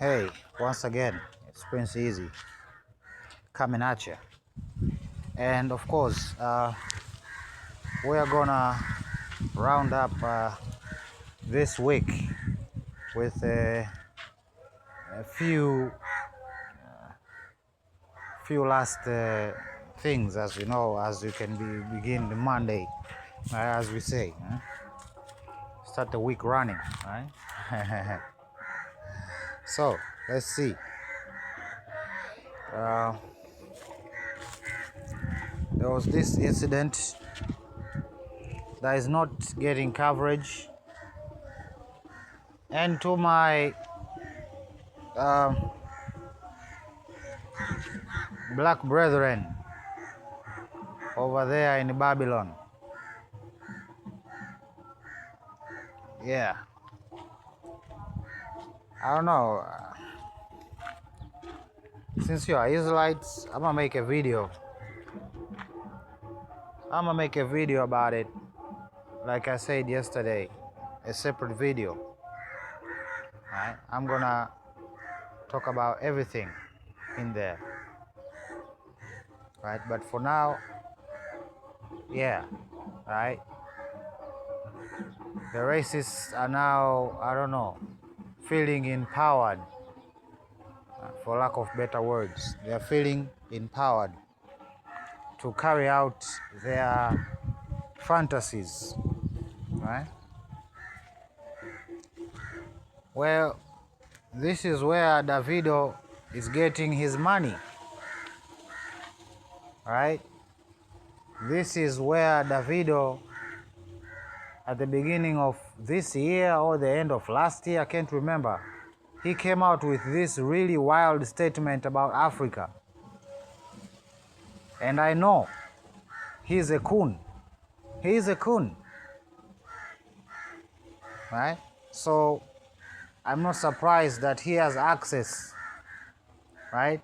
Hey, once again, it's Prince Easy coming at you. And of course, we are gonna round up this week with a few last things, as you know, as you can begin the Monday, as we say. Start the week running, right? So, let's see. There was this incident that is not getting coverage, and to my black brethren over there in Babylon, yeah, I don't know, since you are Israelites, I'm gonna make a video about it, like I said yesterday, a separate video, right? I'm gonna talk about everything in there, right? But for now, yeah, right? The racists are now, I don't know, feeling empowered, for lack of better words. They are feeling empowered to carry out their fantasies, right? Well, this is where Davido is getting his money, right? This is where Davido, at the beginning of this year or the end of last year, I can't remember, he came out with this really wild statement about Africa. And I know he's a coon. He's a coon, right? So I'm not surprised that he has access, right?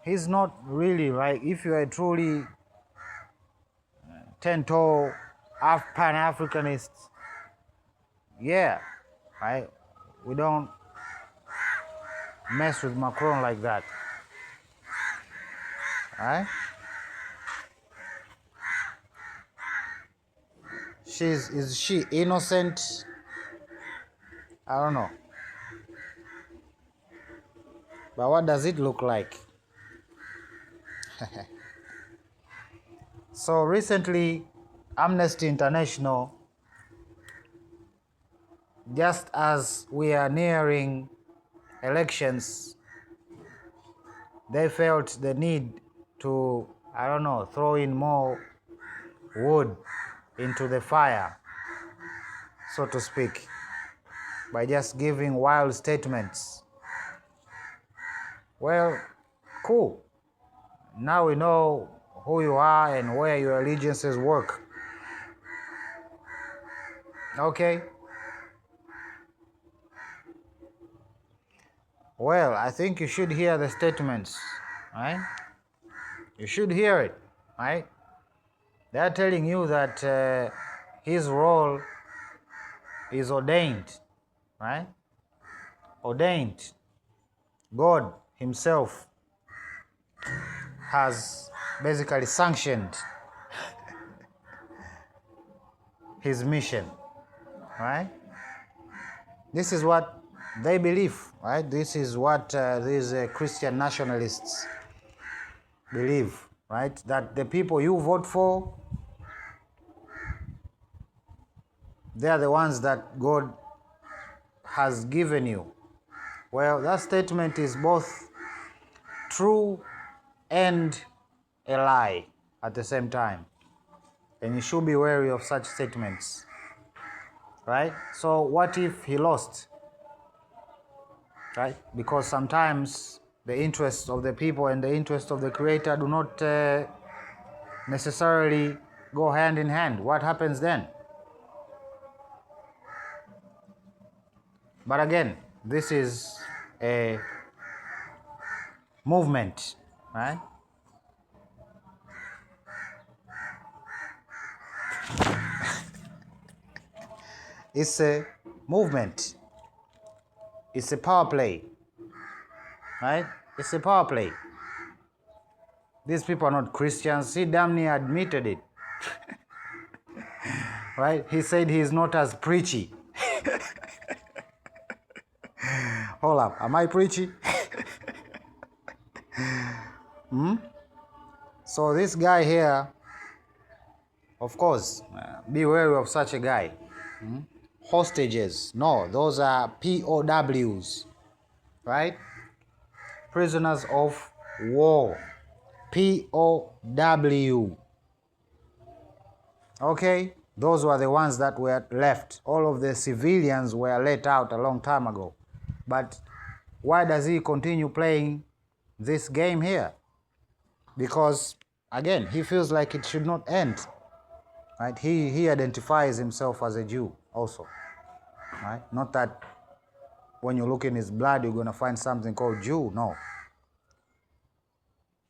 He's not really, right? If you are truly 10-toe Pan-Africanist, yeah, right? We don't mess with Macron like that, right? Is she innocent? I don't know. But what does it look like? So recently, Amnesty International, just as we are nearing elections, they felt the need to, I don't know, throw in more wood into the fire, so to speak, by just giving wild statements. Well, cool. Now we know who you are and where your allegiances work. Okay? Well, I think you should hear the statements, right? You should hear it, right? They are telling you that his role is ordained, right? Ordained. God himself has basically sanctioned his mission, right? This is what they believe, right? This is what these Christian nationalists believe, right? That the people you vote for, they are the ones that God has given you. Well, that statement is both true and a lie at the same time. And you should be wary of such statements, right? So what if he lost, right? Because sometimes the interests of the people and the interests of the Creator do not necessarily go hand in hand. What happens then? But again, this is a movement, right? It's a movement. It's a power play, right? It's a power play. These people are not Christians. He damn near admitted it, right? He said he's not as preachy. Hold up, am I preachy? So this guy here, of course, be wary of such a guy. Hostages, no, those are POWs, right? Prisoners of war, POW. Okay, those were the ones that were left. All of the civilians were let out a long time ago. But why does he continue playing this game here? Because, again, he feels like it should not end. Right? He identifies himself as a Jew also. Right? Not that when you look in his blood you're going to find something called Jew, no.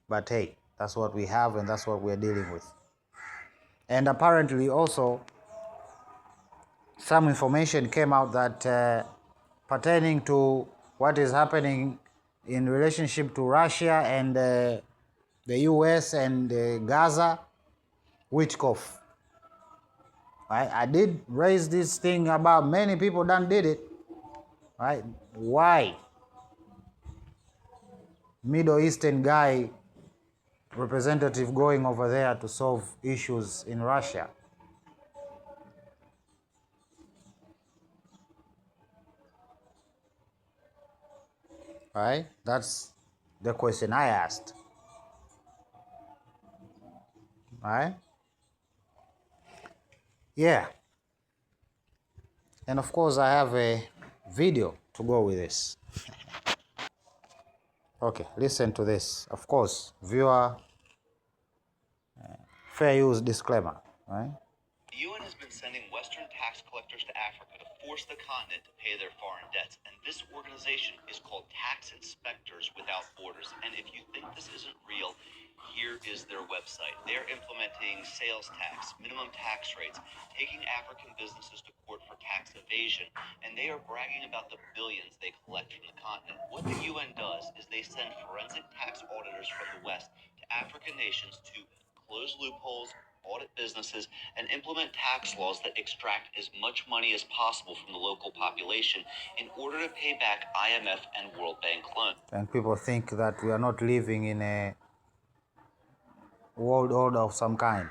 But hey, that's what we have and that's what we're dealing with. And apparently also some information came out that pertaining to what is happening in relationship to Russia and the US and Gaza, Witchcoff. Right? I did raise this thing about many people done did it. Right? Why? Middle Eastern guy, representative going over there to solve issues in Russia. Right? That's the question I asked. Right? Yeah. And of course I have a video to go with this. Okay, listen to this. Of course, viewer, fair use disclaimer, right? The UN has been sending Western tax collectors to Africa to force the continent to pay their foreign debts. And this organization is called Tax Inspectors Without Borders. And if you think this isn't real, here is their website. They're implementing sales tax, minimum tax rates, taking African businesses to court for tax evasion, and they are bragging about the billions they collect from the continent. What the UN does is they send forensic tax auditors from the West to African nations to close loopholes, audit businesses, and implement tax laws that extract as much money as possible from the local population in order to pay back IMF and World Bank loans. And people think that we are not living in a world order of some kind.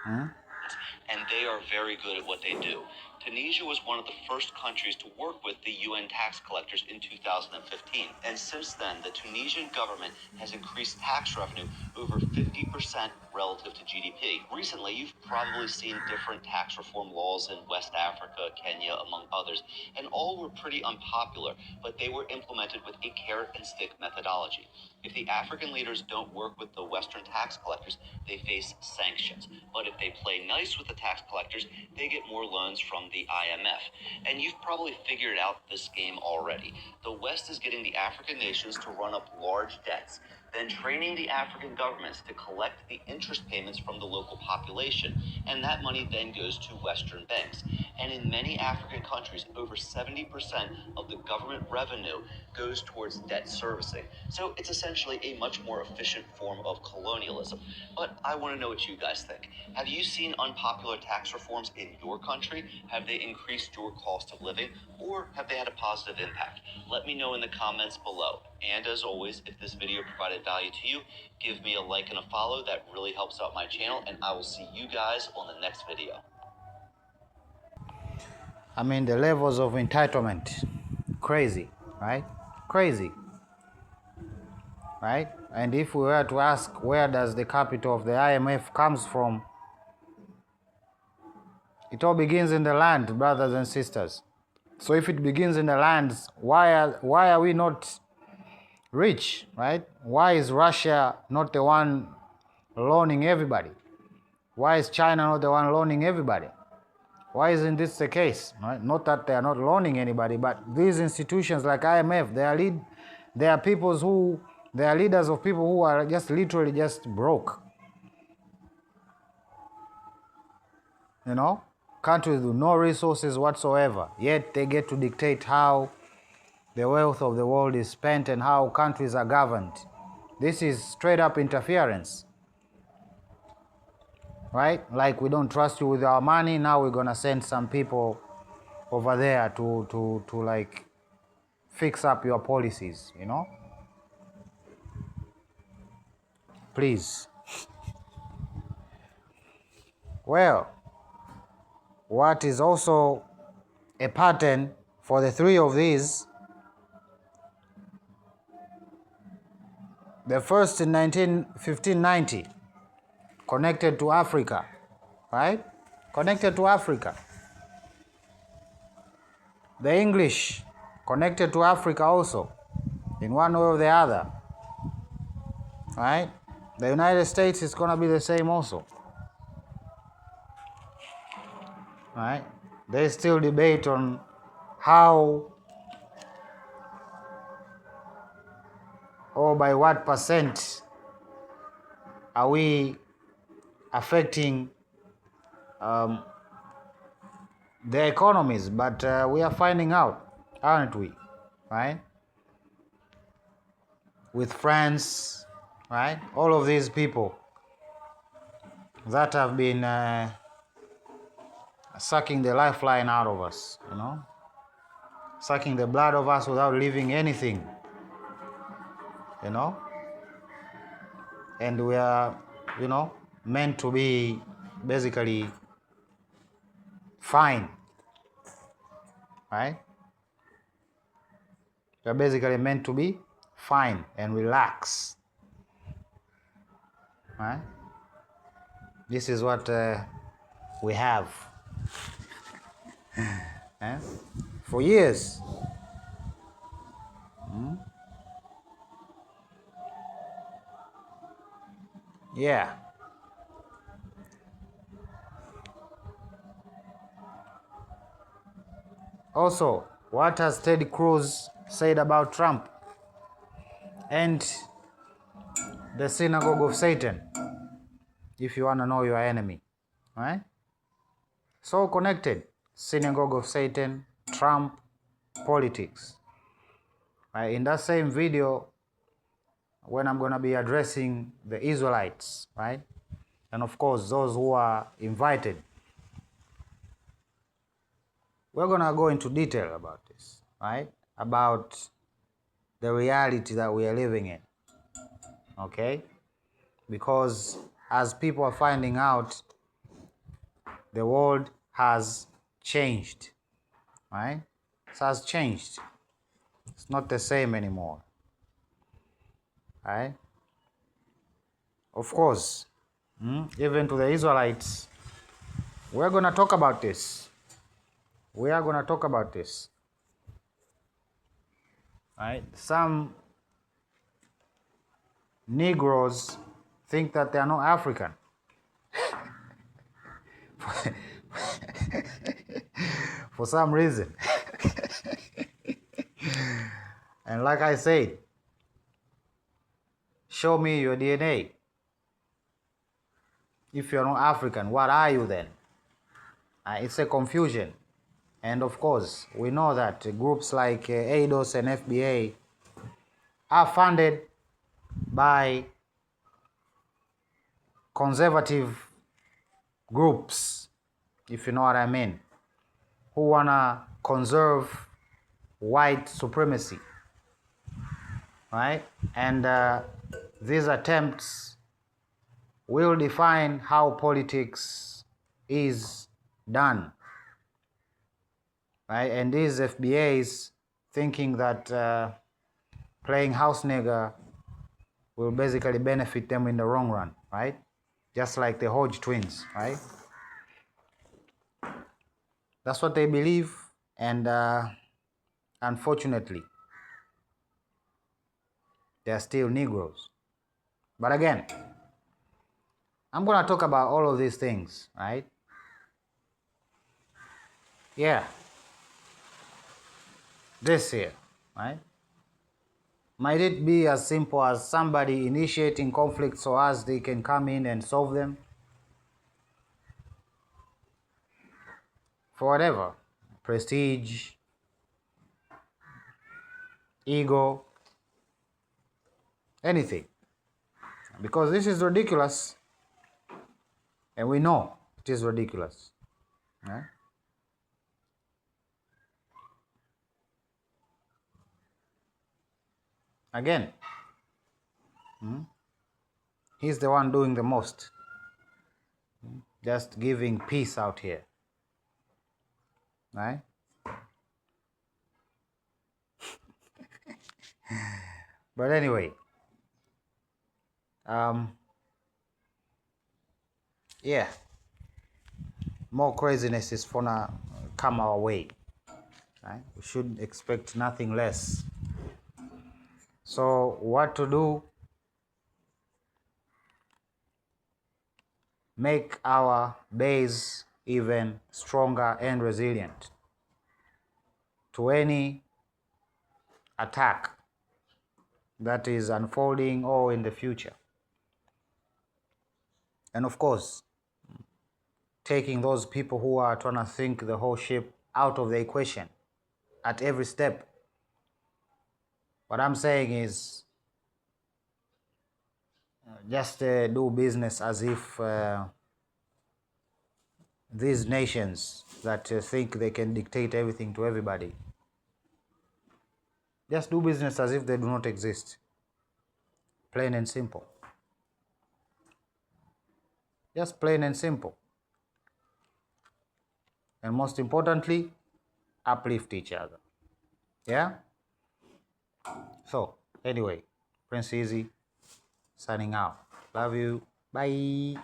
And they are very good at what they do. Tunisia was one of the first countries to work with the UN tax collectors in 2015. And since then, the Tunisian government has increased tax revenue over 50% relative to GDP. Recently, you've probably seen different tax reform laws in West Africa, Kenya, among others, and all were pretty unpopular, but they were implemented with a carrot and stick methodology. If the African leaders don't work with the Western tax collectors, they face sanctions. But if they play nice with the tax collectors, they get more loans from the IMF. And you've probably figured out this game already. The West is getting the African nations to run up large debts, then training the African governments to collect the interest payments from the local population. And that money then goes to Western banks. And in many African countries, over 70% of the government revenue goes towards debt servicing. So it's essentially a much more efficient form of colonialism. But I want to know what you guys think. Have you seen unpopular tax reforms in your country? Have they increased your cost of living, or have they had a positive impact? Let me know in the comments below. And as always, if this video provided value to you, give me a like and a follow. That really helps out my channel, and I will see you guys on the next video. I mean, the levels of entitlement, crazy, right? Crazy, right? And if we were to ask where does the capital of the IMF comes from, it all begins in the land, brothers and sisters. So if it begins in the lands, why are we not rich, right? Why is Russia not the one loaning everybody? Why is China not the one loaning everybody? Why isn't this the case? Right? Not that they are not loaning anybody, but these institutions like IMF, they are leaders of people who are just literally just broke. You know? Countries with no resources whatsoever. Yet they get to dictate how the wealth of the world is spent and how countries are governed. This is straight up interference, right? Like, we don't trust you with our money, now we're gonna send some people over there to like fix up your policies, you know? Please. Well, what is also a pattern for the three of these, the first in 1590, connected to Africa, right? Connected to Africa. The English connected to Africa also, in one way or the other, right? The United States is going to be the same also, right? They still debate on how or by what percent are we affecting their economies, but we are finding out, aren't we? Right? With France, right? All of these people that have been sucking the lifeline out of us, you know, sucking the blood of us without leaving anything, you know, and we are, you know, meant to be basically fine, right? We are basically meant to be fine and relax, right? This is what we have for years. Yeah. Also, what has Ted Cruz said about Trump and the synagogue of Satan, if you want to know your enemy, right? So connected. Synagogue of Satan, Trump, politics. Right? In that same video, when I'm going to be addressing the Israelites, right? And of course, those who are invited, we're going to go into detail about this, right? About the reality that we are living in, okay? Because as people are finding out, the world has changed, right? It has changed. It's not the same anymore, right? Of course, even to the Israelites, we're going to talk about this. We are going to talk about this, right? Some Negroes think that they are not African. For some reason. And like I said, show me your DNA. If you're not African, what are you then? It's a confusion. And of course, we know that groups like ADOS and FBA are funded by conservative groups, if you know what I mean, who want to conserve white supremacy, right? And these attempts will define how politics is done, right? And these FBAs thinking that playing house nigger will basically benefit them in the long run, right? Just like the Hodge twins, right? That's what they believe, and unfortunately, they are still Negroes. But again, I'm going to talk about all of these things, right? Yeah. This here, right? Might it be as simple as somebody initiating conflicts so as they can come in and solve them? For whatever, prestige, ego, anything. Because this is ridiculous, and we know it is ridiculous. Right? Again, he's the one doing the most, just giving peace out here. Right? But anyway, yeah, more craziness is gonna come our way. Right? We should expect nothing less. So what to do? Make our base even stronger and resilient to any attack that is unfolding or in the future. And of course, taking those people who are trying to think the whole ship out of the equation at every step. What I'm saying is just do business as if these nations that think they can dictate everything to everybody, just do business as if they do not exist. Plain and simple. Just plain and simple. And most importantly, uplift each other. Yeah? So, anyway, Prince Easy signing out. Love you. Bye.